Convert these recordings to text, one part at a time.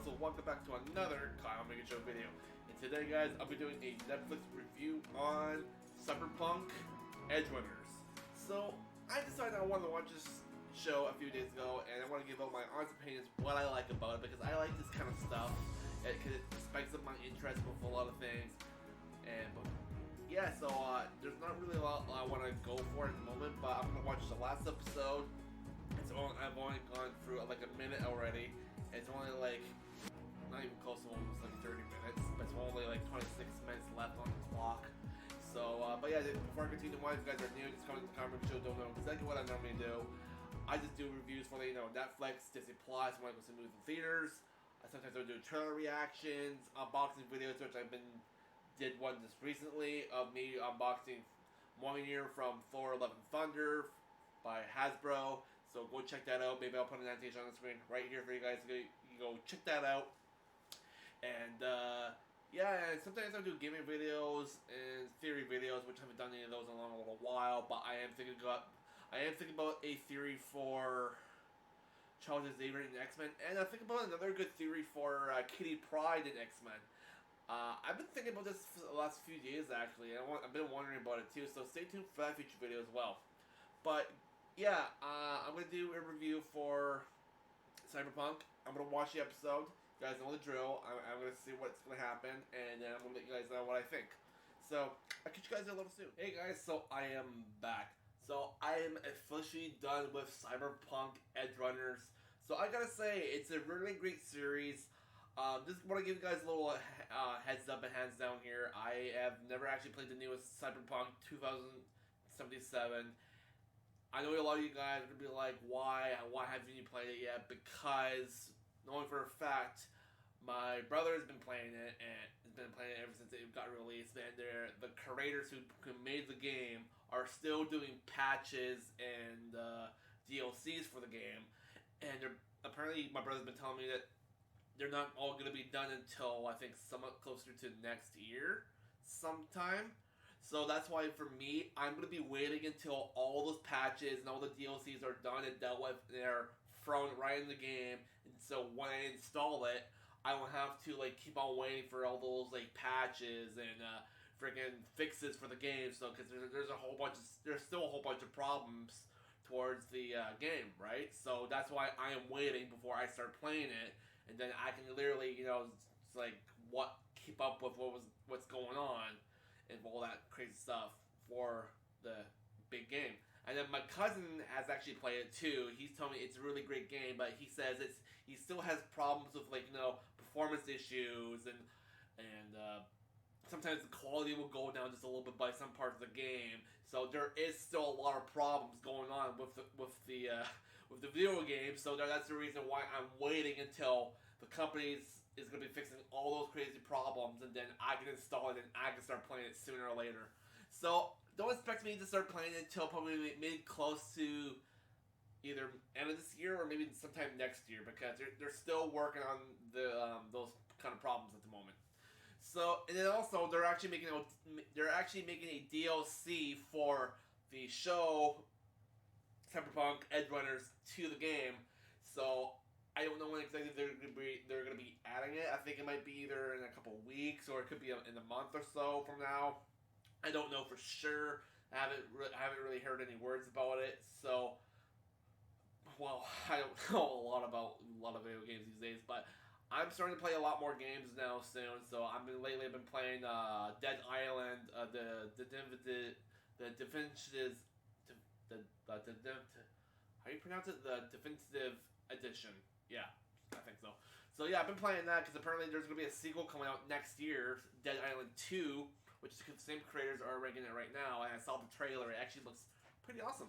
also welcome back to another Kyle Minger Show video. And today guys, I'll be doing a Netflix review on Cyberpunk EdgeRunners. So, I decided I wanted to watch this show a few days ago, and I want to give out my honest opinions what I like about it, because I like this kind of stuff, because it spikes up my interest with a lot of things. So there's not really a lot I want to go for at the moment, but I'm going to watch the last episode. I've only gone through like a minute already. It's only like, not even close to almost like 30 minutes, but it's only like 26 minutes left on the clock. So, but yeah, before I continue, if you guys are new, just come to the comment show, don't know exactly what I normally do. I just do reviews for, Netflix, Disney Plus, when I go to movies in theaters. Sometimes I'll do trailer reactions, unboxing videos, which did one just recently of me unboxing Minger from Thor 11 Thunder by Hasbro. So go check that out. Maybe I'll put an annotation on the screen right here for you guys to go check that out. And and sometimes I do gaming videos and theory videos, which I haven't done any of those in a little while. But I am thinking about a theory for Charles Xavier in X-Men, and I think about another good theory for Kitty Pryde in X-Men. I've been thinking about this for the last few days, actually, and I've been wondering about it too, so stay tuned for that future video as well. But, yeah, I'm going to do a review for Cyberpunk. I'm going to watch the episode. You guys know the drill. I'm going to see what's going to happen, and then I'm going to let you guys know what I think. So, I'll catch you guys a little soon. Hey guys, so I am back. So, I am officially done with Cyberpunk EdgeRunners. So, I gotta say, it's a really great series. Just want to give you guys a little heads up and hands down here. I have never actually played the newest Cyberpunk 2077. I know a lot of you guys are going to be like, why haven't you played it yet? Because, knowing for a fact, my brother has been playing it, and has been playing it ever since it got released, and the creators who made the game are still doing patches and DLCs for the game, and apparently my brother's been telling me that they're not all going to be done until, I think, somewhat closer to next year sometime. So that's why, for me, I'm going to be waiting until all those patches and all the DLCs are done and dealt with, and they're thrown right in the game. And so when I install it, I won't have to, keep on waiting for all those, patches and freaking fixes for the game. So, because there's still a whole bunch of problems towards the game, right? So that's why I am waiting before I start playing it. And then I can literally, keep up with what's going on and all that crazy stuff for the big game. And then my cousin has actually played it too. He's telling me it's a really great game, but he says he still has problems with performance issues and sometimes the quality will go down just a little bit by some parts of the game. So there is still a lot of problems going on with the video game. So that's the reason why I'm waiting until the company is going to be fixing all those crazy problems, and then I can install it and I can start playing it sooner or later. So don't expect me to start playing it until probably maybe close to either end of this year or maybe sometime next year, because they're still working on those kind of problems at the moment. So, and then also they're actually making a DLC for the show Cyberpunk EdgeRunners to the game. So I don't know when exactly they're going to be adding it. I think it might be either in a couple of weeks or it could be in a month or so from now. I don't know for sure. I haven't really heard any words about it. So, well, I don't know a lot about a lot of video games these days, but I'm starting to play a lot more games now soon. So I've been playing Dead Island, the definitive, how do you pronounce it? The definitive edition. Yeah, I think so. So yeah, I've been playing that because apparently there's going to be a sequel coming out next year, Dead Island 2, which is the same creators are making it right now, and I saw the trailer. It actually looks pretty awesome.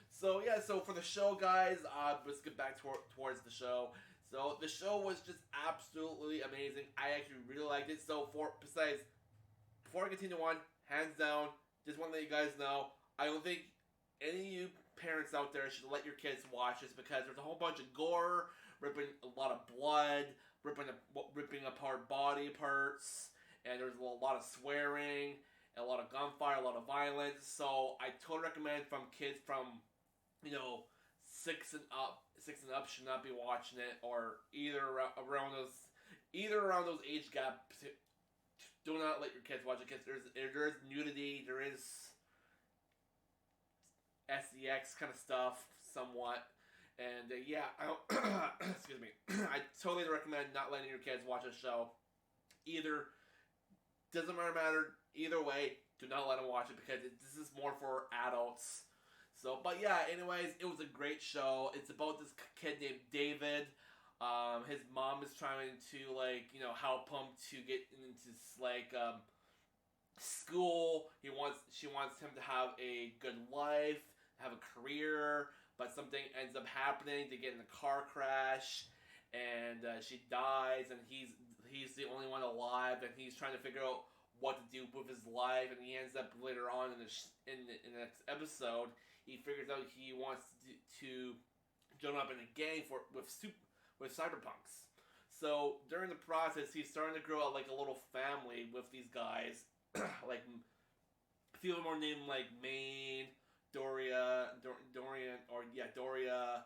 So yeah, so for the show, guys, let's get back towards the show. So the show was just absolutely amazing. I actually really liked it. So before I continue on, hands down, just want to let you guys know, I don't think any of you parents out there should let your kids watch this, because there's a whole bunch of gore, ripping a lot of blood, ripping apart body parts, and there's a lot of swearing, and a lot of gunfire, a lot of violence. So I totally recommend from kids from 6 and up should not be watching it, or either around those either around those age gaps, do not let your kids watch it because there's nudity, there is sex kind of stuff somewhat, and yeah, I don't, excuse me, I totally recommend not letting your kids watch a show. Either doesn't matter either way. Do not let them watch it because this is more for adults. So, but yeah, anyways, it was a great show. It's about this kid named David. His mom is trying to help him to get into school. She wants him to have a good life, have a career, but something ends up happening. They get in a car crash, and she dies, and he's the only one alive, and he's trying to figure out what to do with his life, and he ends up later on in the next episode, he figures out he wants to join up in a gang with cyberpunks. So during the process, he's starting to grow like a little family with these guys, like a few of them are named like Maine, Dorian, or yeah, Doria.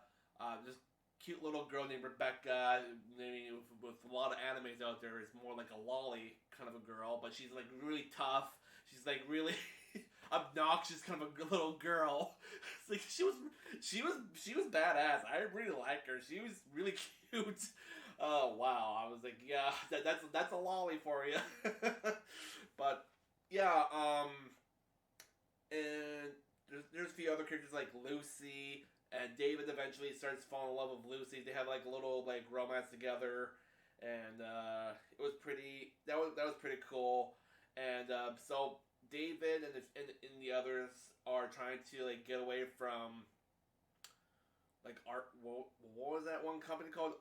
This cute little girl named Rebecca. Maybe with a lot of animes out there, is more like a lolly kind of a girl, but she's like really tough. She's like really obnoxious kind of a little girl. It's like she was badass. I really liked her. She was really cute. Oh wow! I was like, yeah, that's a lolly for you. But yeah, and there's a few other characters like Lucy. And David eventually starts falling in love with Lucy. They have like a little like romance together, and it was pretty. That was pretty cool. And so David and the others are trying to like get away from like What was that one company called?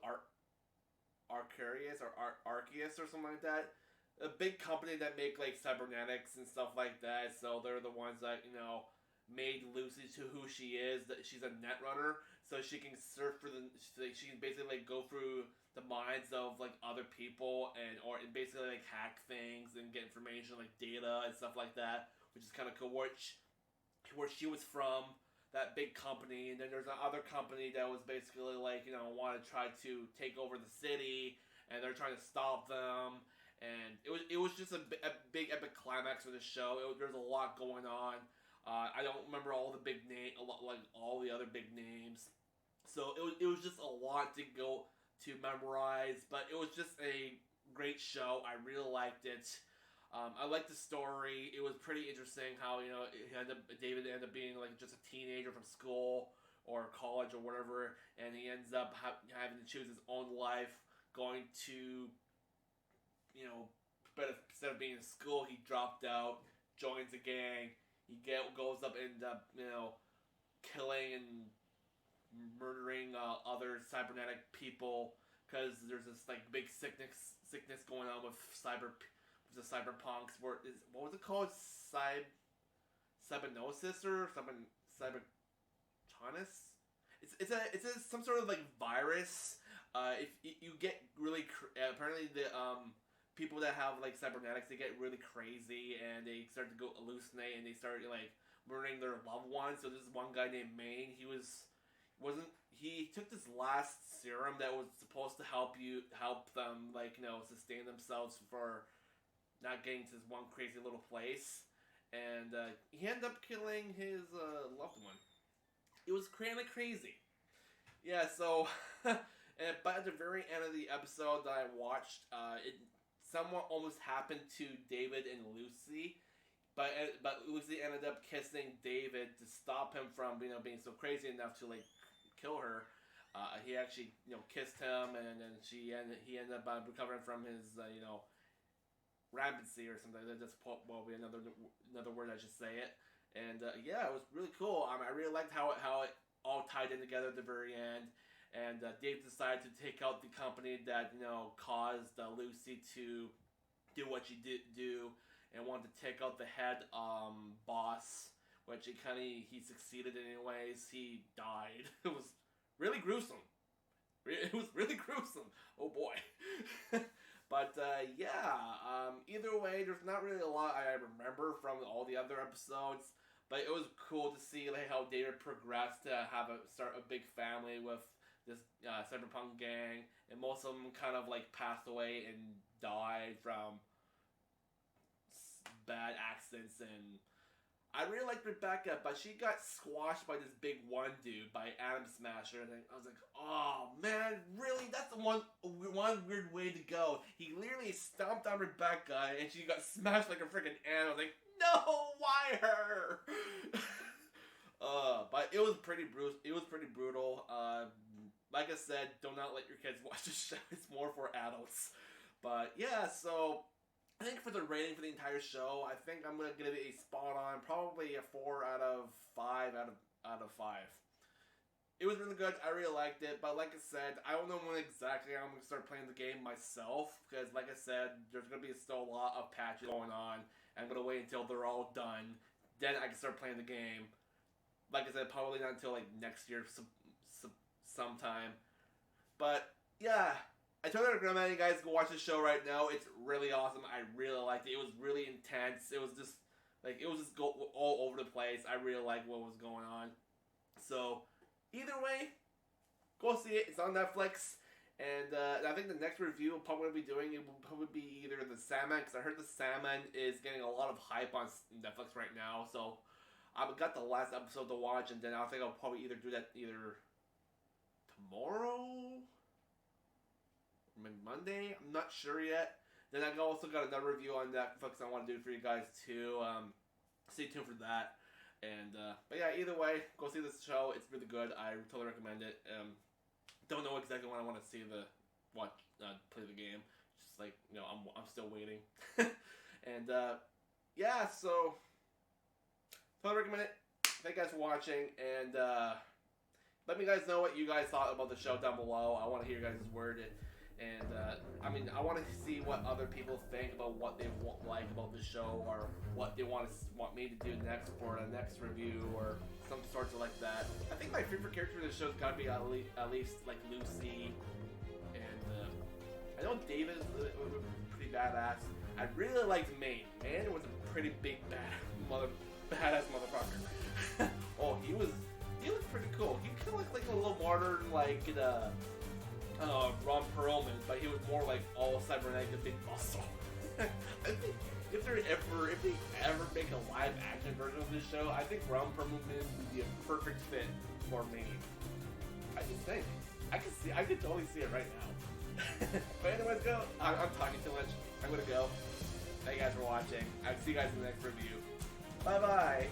Arcarius or Arceus or something like that. A big company that make like cybernetics and stuff like that. So they're the ones that made Lucy to who she is. That she's a net runner, so she can surf for she can basically like go through the minds of like other people and basically like hack things and get information like data and stuff like that, which is kind of cool. Where she was from, that big company, and then there's another company that was basically like want to try to take over the city, and they're trying to stop them. And it was just a big epic climax for the show. There's a lot going on. I don't remember all the big name, like all the other big names. So it was just a lot to go to memorize, but it was just a great show. I really liked it. I liked the story. It was pretty interesting how David ended up being like just a teenager from school or college or whatever, and he ends up having to choose his own life, going to but instead of being in school, he dropped out, joins a gang. He goes up and ends up, killing and murdering other cybernetic people because there's this like big sickness going on with the cyberpunks. What was it called? Cybernosis or something? Cybertonus? It's some sort of like virus. If you get really apparently the people that have like cybernetics, they get really crazy and they start to go hallucinate and they start like murdering their loved ones. So this one guy named Maine, he took this last serum that was supposed to help them like sustain themselves for not getting to this one crazy little place, and he ended up killing his loved one. It was kind of crazy. Yeah, so but at the very end of the episode that I watched, it somewhat almost happened to David and Lucy, but Lucy ended up kissing David to stop him from being so crazy enough to like kill her. He actually kissed him, and then he ended up recovering from his rampancy or something. That's probably another word I should say it. And yeah, it was really cool. I really liked how it all tied in together at the very end. And Dave decided to take out the company that caused Lucy to do what she did do, and wanted to take out the head boss, which he succeeded in anyways. He died. It was really gruesome. It was really gruesome. Oh boy. But yeah, either way, there's not really a lot I remember from all the other episodes. But it was cool to see like how David progressed to start a big family with this Cyberpunk gang, and most of them kind of like passed away and died from bad accidents. And I really liked Rebecca, but she got squashed by this big one dude, by Adam Smasher, and I was like, oh man, really? That's the one weird way to go. He literally stomped on Rebecca, and she got smashed like a freaking ant. I was like, no, why her? But it was pretty brutal. Like I said, do not let your kids watch this show. It's more for adults. But yeah, so I think for the rating for the entire show, I think I'm gonna give it a spot on, probably a 4 out of 5 out of 5. It was really good. I really liked it, but like I said, I don't know when exactly I'm gonna start playing the game myself, because like I said, there's gonna be still a lot of patches going on. I'm gonna wait until they're all done, then I can start playing the game. Like I said, probably not until like next year sometime. But yeah, I totally recommend you guys go watch this show right now. It's really awesome. I really liked it. It was really intense. It was just go all over the place. I really liked what was going on. So either way, go see it. It's on Netflix. And I think the next review we'll probably be doing, it will probably be either the Salmon, because I heard the Salmon is getting a lot of hype on Netflix right now. So I've got the last episode to watch, and then I think I'll probably either do that either tomorrow, maybe Monday. I'm not sure yet. Then I also got another review on Netflix I want to do for you guys too. Stay tuned for that. And but yeah, either way, go see this show. It's really good. I totally recommend it. Don't know exactly when I want to see play the game. Just like, you know, I'm still waiting. And yeah, so totally recommend it. Thank you guys for watching, and let me guys know what you guys thought about the show down below. I want to hear your guys' word. And I mean, I want to see what other people think about what they like about the show, or what they want me to do next for the next review, or some sorts of like that. I think my favorite character in the show has got to be at least like Lucy, and I know David is pretty badass. I really liked Maine. Maine was a pretty big badass motherfucker. Oh, he was pretty cool. He kind of looked like a little modern, like Ron Perlman, but he was more like all cybernetic and big muscle. I think if they ever make a live action version of this show, I think Ron Perlman would be a perfect fit for me. I just think I could totally see it right now. But anyways, I'm talking too much. I'm gonna go. Thank you guys for watching. I'll see you guys in the next review. Bye bye.